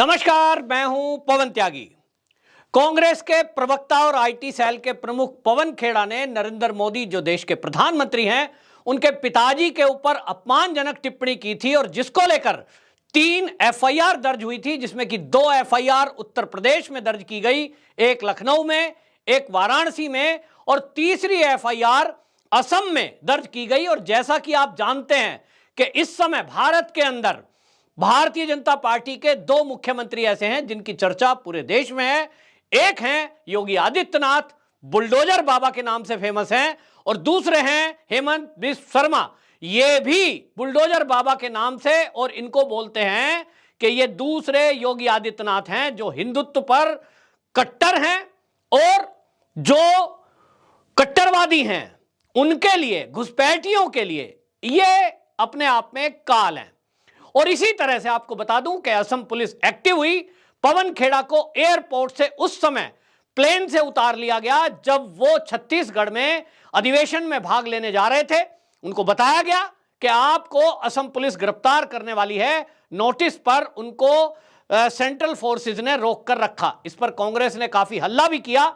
नमस्कार, मैं हूं पवन त्यागी। कांग्रेस के प्रवक्ता और आईटी सेल के प्रमुख पवन खेड़ा ने नरेंद्र मोदी जो देश के प्रधानमंत्री हैं, उनके पिताजी के ऊपर अपमानजनक टिप्पणी की थी और जिसको लेकर 3 एफआईआर दर्ज हुई थी, जिसमें कि 2 एफआईआर उत्तर प्रदेश में दर्ज की गई, एक लखनऊ में, एक वाराणसी में और तीसरी एफआईआर असम में दर्ज की गई। और जैसा कि आप जानते हैं कि इस समय भारत के अंदर भारतीय जनता पार्टी के 2 मुख्यमंत्री ऐसे हैं जिनकी चर्चा पूरे देश में है। एक हैं योगी आदित्यनाथ, बुलडोजर बाबा के नाम से फेमस हैं, और दूसरे हैं हेमंत बिस्व शर्मा, ये भी बुलडोजर बाबा के नाम से, और इनको बोलते हैं कि ये दूसरे योगी आदित्यनाथ हैं जो हिंदुत्व पर कट्टर हैं और जो कट्टरवादी हैं उनके लिए, घुसपैठियों के लिए ये अपने आप में काल हैं। और इसी तरह से आपको बता दूं कि असम पुलिस एक्टिव हुई। पवन खेड़ा को एयरपोर्ट से उस समय प्लेन से उतार लिया गया जब वो छत्तीसगढ़ में अधिवेशन में भाग लेने जा रहे थे। उनको बताया गया कि आपको असम पुलिस गिरफ्तार करने वाली है। नोटिस पर उनको सेंट्रल फोर्सेस ने रोक कर रखा। इस पर कांग्रेस ने काफी हल्ला भी किया।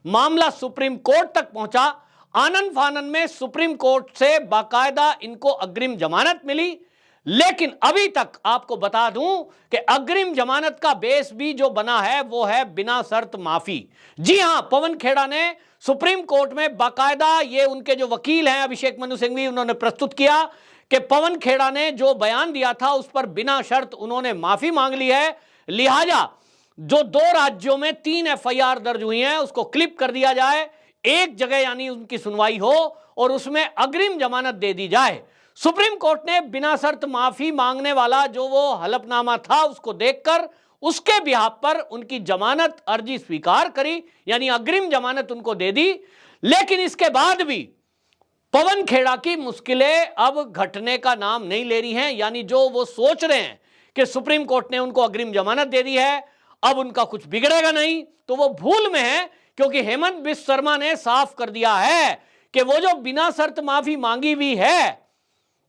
मामला सुप्रीम कोर्ट तक पहुंचा। आनन फानन में सुप्रीम कोर्ट से बाकायदा इनको अग्रिम जमानत मिली, लेकिन अभी तक आपको बता दूं कि अग्रिम जमानत का बेस भी जो बना है वो है बिना शर्त माफी। जी हां, पवन खेड़ा ने सुप्रीम कोर्ट में बाकायदा, ये उनके जो वकील हैं अभिषेक मनु सिंघवी, उन्होंने प्रस्तुत किया कि पवन खेड़ा ने जो बयान दिया था उस पर बिना शर्त उन्होंने माफी मांग ली है। लिहाजा जो 2 राज्यों में 3 एफआईआर दर्ज हुई हैं उसको क्लिप कर दिया जाए, एक जगह यानी उनकी सुनवाई हो और उसमें अग्रिम जमानत दे दी जाए। सुप्रीम कोर्ट ने बिना शर्त माफी मांगने वाला जो वो हलफनामा था उसको देखकर उसके बिहाफ पर उनकी जमानत अर्जी स्वीकार करी, यानी अग्रिम जमानत उनको दे दी। लेकिन इसके बाद भी पवन खेड़ा की मुश्किलें अब घटने का नाम नहीं ले रही हैं। यानी जो वो सोच रहे हैं कि सुप्रीम कोर्ट ने उनको अग्रिम जमानत दे दी है, अब उनका कुछ बिगड़ेगा नहीं, तो वो भूल में है। क्योंकि हेमंत बिस्व शर्मा ने साफ कर दिया है कि वो जो बिना शर्त माफी मांगी हुई है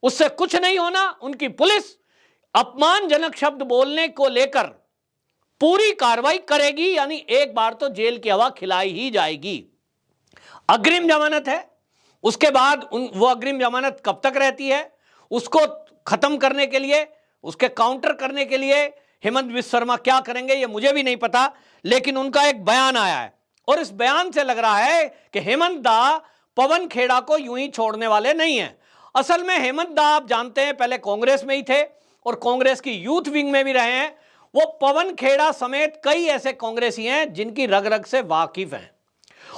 उससे कुछ नहीं होना। उनकी पुलिस अपमानजनक शब्द बोलने को लेकर पूरी कार्रवाई करेगी, यानी एक बार तो जेल की हवा खिलाई ही जाएगी। अग्रिम जमानत है, उसके बाद वो अग्रिम जमानत कब तक रहती है उसको खत्म करने के लिए, उसके काउंटर करने के लिए हेमंत बिस्व शर्मा क्या करेंगे ये मुझे भी नहीं पता। लेकिन उनका एक बयान आया है और इस बयान से लग रहा है कि हेमंत दा पवन खेड़ा को यूं ही छोड़ने वाले नहीं हैं। असल में हेमंत दा आप जानते हैं पहले कांग्रेस में ही थे और कांग्रेस की यूथ विंग में भी रहे हैं। वो पवन खेड़ा समेत कई ऐसे कांग्रेसी हैं जिनकी रग रग से वाकिफ हैं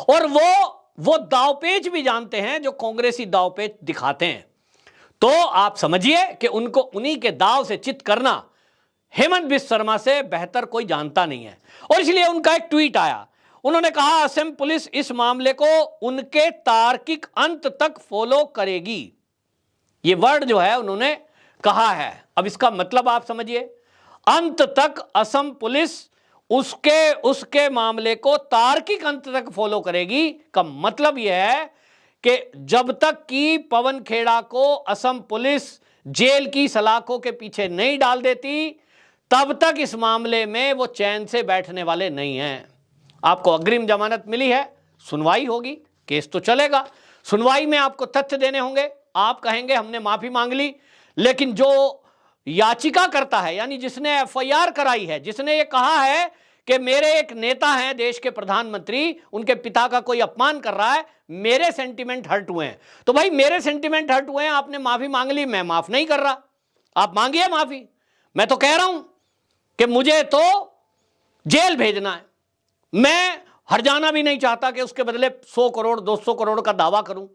और वो दावपेच भी जानते हैं जो कांग्रेसी दावपेच दिखाते हैं। तो आप समझिए कि उनको उन्हीं के दाव से चित करना हेमंत बिस्व शर्मा से बेहतर कोई जानता नहीं है। और इसलिए उनका एक ट्वीट आया, उन्होंने कहा असम पुलिस इस मामले को उनके तार्किक अंत तक फॉलो करेगी। ये वर्ड जो है उन्होंने कहा है। अब इसका मतलब आप समझिए, अंत तक असम पुलिस उसके मामले को तार्किक अंत तक फॉलो करेगी का मतलब यह है कि जब तक कि पवन खेड़ा को असम पुलिस जेल की सलाखों के पीछे नहीं डाल देती तब तक इस मामले में वो चैन से बैठने वाले नहीं हैं। आपको अग्रिम जमानत मिली है, सुनवाई होगी, केस तो चलेगा। सुनवाई में आपको तथ्य देने होंगे, आप कहेंगे हमने माफी मांग ली, लेकिन जो याचिका करता है यानी जिसने एफआईआर कराई है, जिसने ये कहा है कि मेरे एक नेता हैं देश के प्रधानमंत्री, उनके पिता का कोई अपमान कर रहा है, मेरे सेंटिमेंट हर्ट हुए हैं, तो भाई मेरे सेंटिमेंट हर्ट हुए हैं, आपने माफी मांग ली, मैं माफ नहीं कर रहा, आप मांगिए माफी। मैं तो कह रहा हूं कि मुझे तो जेल भेजना है, मैं हरजाना भी नहीं चाहता कि उसके बदले 100 करोड़ 200 करोड़ का दावा करूं।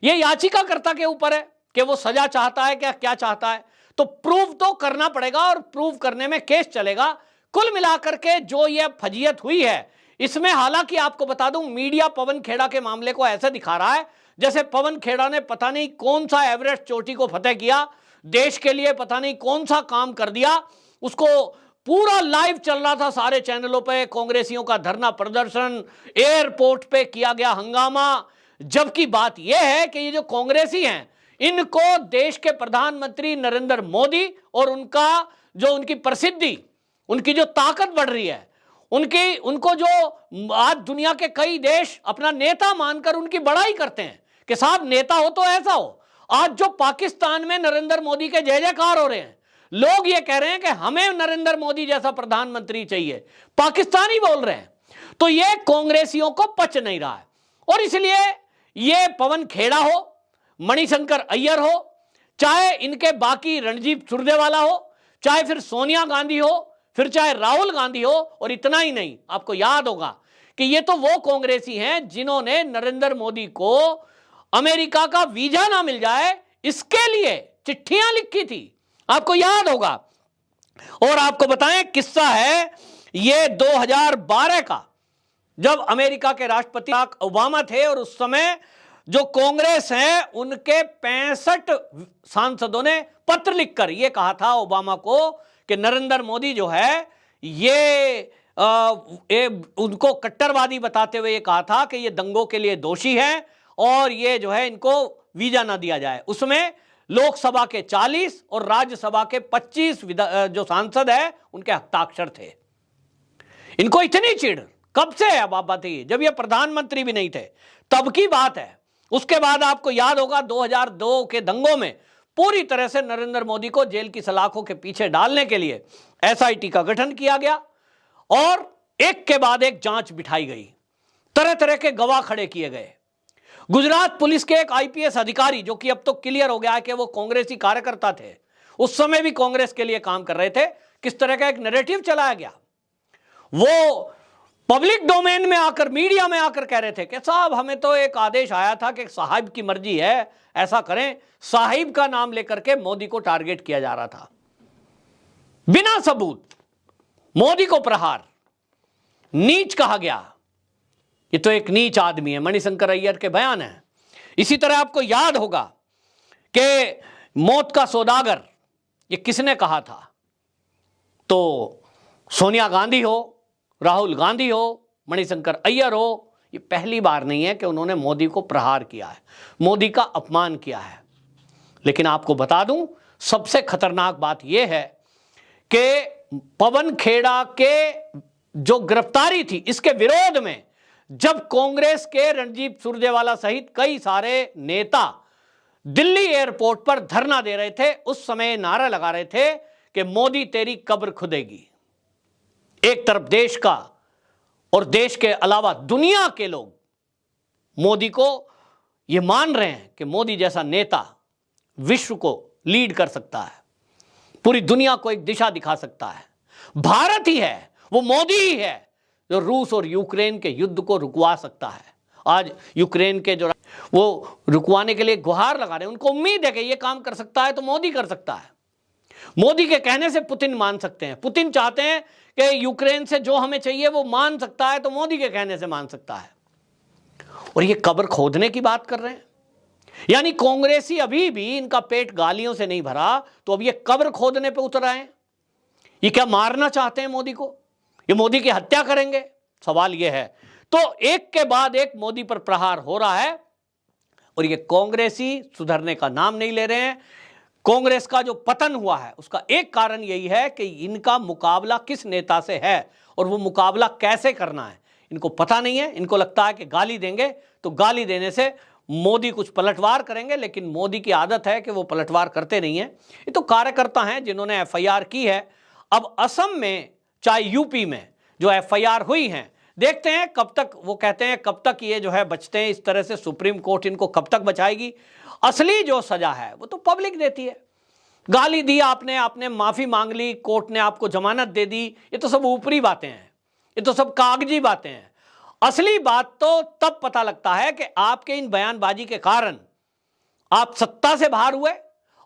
यह याचिकाकर्ता के ऊपर है कि वो सजा चाहता है क्या चाहता है, तो प्रूव तो करना पड़ेगा और प्रूव करने में केस चलेगा। कुल मिलाकर के जो ये फजीयत हुई है इसमें, हालांकि आपको बता दूं मीडिया पवन खेड़ा के मामले को ऐसे दिखा रहा है जैसे पवन खेड़ा ने पता नहीं कौन सा एवरेस्ट चोटी को फतेह किया, देश के लिए पता नहीं कौन सा काम कर दिया, उसको पूरा लाइव चल रहा था सारे चैनलों पे, कांग्रेसियों का धरना प्रदर्शन, एयरपोर्ट पे किया गया हंगामा। जबकि बात यह है कि ये जो कांग्रेसी हैं इनको देश के प्रधानमंत्री नरेंद्र मोदी और उनका जो उनकी प्रसिद्धि उनकी जो ताकत बढ़ रही है, उनको जो आज दुनिया के कई देश अपना नेता मानकर उनकी बड़ाई करते हैं कि साहब नेता हो तो ऐसा हो। आज जो पाकिस्तान में नरेंद्र मोदी के जय जयकार हो रहे हैं, लोग ये कह रहे हैं कि हमें नरेंद्र मोदी जैसा प्रधानमंत्री चाहिए, पाकिस्तानी बोल रहे हैं। तो ये कांग्रेसियों को पच नहीं रहा है और इसलिए ये पवन खेड़ा हो, मणिशंकर अय्यर हो, चाहे इनके बाकी रणदीप सुरजेवाला हो, चाहे फिर सोनिया गांधी हो, फिर चाहे राहुल गांधी हो, और इतना ही नहीं, आपको याद होगा कि ये तो वो कांग्रेसी हैं जिन्होंने नरेंद्र मोदी को अमेरिका का वीजा ना मिल जाए इसके लिए चिट्ठियां लिखी थी, आपको याद होगा। और आपको बताएं, किस्सा है ये 2012 का, जब अमेरिका के राष्ट्रपति ओबामा थे और उस समय जो कांग्रेस है उनके 65 सांसदों ने पत्र लिखकर यह कहा था ओबामा को कि नरेंद्र मोदी जो है ये उनको कट्टरवादी बताते हुए ये कहा था कि ये दंगों के लिए दोषी है और ये जो है इनको वीजा ना दिया जाए। उसमें लोकसभा के 40 और राज्यसभा के 25 जो सांसद है उनके हस्ताक्षर थे। इनको इतनी चिढ़ कब से है? अब आप बताइए, जब ये प्रधानमंत्री भी नहीं थे तब की बात है। उसके बाद आपको याद होगा 2002 के दंगों में पूरी तरह से नरेंद्र मोदी को जेल की सलाखों के पीछे डालने के लिए एसआईटी का गठन किया गया और एक के बाद एक जांच बिठाई गई, तरह तरह के गवाह खड़े किए गए। गुजरात पुलिस के एक आईपीएस अधिकारी, जो कि अब तो क्लियर हो गया है कि वो कांग्रेसी कार्यकर्ता थे, उस समय भी कांग्रेस के लिए काम कर रहे थे, किस तरह का एक नैरेटिव चलाया गया। वो पब्लिक डोमेन में आकर, मीडिया में आकर कह रहे थे कि साहब हमें तो एक आदेश आया था कि साहिब की मर्जी है, ऐसा करें। साहिब का नाम लेकर के मोदी को टारगेट किया जा रहा था, बिना सबूत मोदी को प्रहार, नीच कहा गया। ये तो एक नीच आदमी है, मणिशंकर अय्यर के बयान है। इसी तरह आपको याद होगा कि मौत का सौदागर ये किसने कहा था? तो सोनिया गांधी हो, राहुल गांधी हो, मणिशंकर अय्यर हो, ये पहली बार नहीं है कि उन्होंने मोदी को प्रहार किया है, मोदी का अपमान किया है। लेकिन आपको बता दूं, सबसे खतरनाक बात यह है कि पवन खेड़ा के जो गिरफ्तारी थी, इसके विरोध में जब कांग्रेस के रणदीप सुरजेवाला सहित कई सारे नेता दिल्ली एयरपोर्ट पर धरना दे रहे थे, उस समय नारा लगा रहे थे कि मोदी तेरी कब्र खुदेगी। एक तरफ देश का और देश के अलावा दुनिया के लोग मोदी को यह मान रहे हैं कि मोदी जैसा नेता विश्व को लीड कर सकता है, पूरी दुनिया को एक दिशा दिखा सकता है। भारत ही है, वो मोदी ही है जो रूस और यूक्रेन के युद्ध को रुकवा सकता है। आज यूक्रेन के जो वो रुकवाने के लिए गुहार लगा रहे हैं, उनको उम्मीद है कि ये काम कर सकता है तो मोदी कर सकता है। मोदी के कहने से पुतिन मान सकते हैं। पुतिन चाहते हैं कि यूक्रेन से जो हमें चाहिए वो मान सकता है, तो मोदी के कहने से मान सकता है। और ये कब्र खोदने की बात कर रहे हैं, यानी कांग्रेसी अभी भी इनका पेट गालियों से नहीं भरा तो अब ये कब्र खोदने पे उतर आए हैं। ये क्या मारना चाहते हैं मोदी को? ये मोदी की हत्या करेंगे? सवाल ये है। तो एक के बाद एक मोदी पर प्रहार हो रहा है और ये कांग्रेसी सुधरने का नाम नहीं ले रहे हैं। कांग्रेस का जो पतन हुआ है उसका एक कारण यही है कि इनका मुकाबला किस नेता से है और वो मुकाबला कैसे करना है इनको पता नहीं है। इनको लगता है कि गाली देंगे तो गाली देने से मोदी कुछ पलटवार करेंगे, लेकिन मोदी की आदत है कि वो पलटवार करते नहीं है। ये तो कार्यकर्ता हैं जिन्होंने एफआईआर की है। अब असम में चाहे यूपी में जो एफआईआर हुई हैं, देखते हैं कब तक, वो कहते हैं कब तक ये जो है बचते हैं, इस तरह से सुप्रीम कोर्ट इनको कब तक बचाएगी। असली जो सजा है वो तो पब्लिक देती है। गाली दी आपने माफी मांग ली, कोर्ट ने आपको जमानत दे दी, ये तो सब ऊपरी बातें हैं, ये तो सब कागजी बातें हैं। असली बात तो तब पता लगता है कि आपके इन बयानबाजी के कारण आप सत्ता से बाहर हुए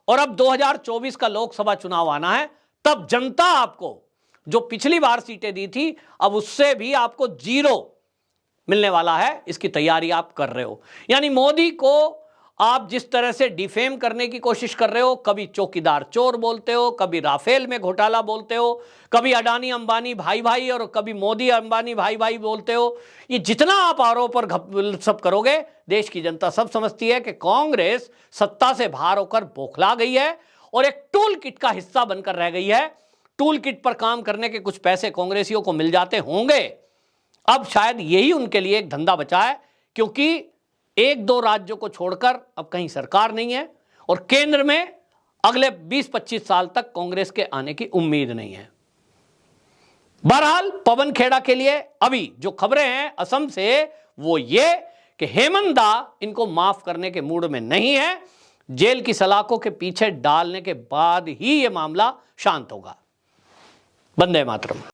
और अब 2024 का लोकसभा चुनाव आना है, तब जनता आपको जो पिछली बार सीटें दी थी अब उससे भी आपको 0 मिलने वाला है। इसकी तैयारी आप कर रहे हो। यानी मोदी को आप जिस तरह से डिफेम करने की कोशिश कर रहे हो, कभी चौकीदार चोर बोलते हो, कभी राफेल में घोटाला बोलते हो, कभी अडानी अंबानी भाई भाई और कभी मोदी अंबानी भाई भाई बोलते हो। ये जितना आप आरोप पर सब करोगे, देश की जनता सब समझती है कि कांग्रेस सत्ता से बाहर होकर बौखला गई है और एक टूल किट का हिस्सा बनकर रह गई है। टूल किट पर काम करने के कुछ पैसे कांग्रेसियों को मिल जाते होंगे। अब शायद यही उनके लिए एक धंधा बचा है, क्योंकि एक दो राज्यों को छोड़कर अब कहीं सरकार नहीं है और केंद्र में अगले 20-25 साल तक कांग्रेस के आने की उम्मीद नहीं है। बहरहाल पवन खेड़ा के लिए अभी जो खबरें हैं असम से वो ये कि हेमंत दा इनको माफ करने के मूड में नहीं है। जेल की सलाखों के पीछे डालने के बाद ही यह मामला शांत होगा। वंदे मातरम।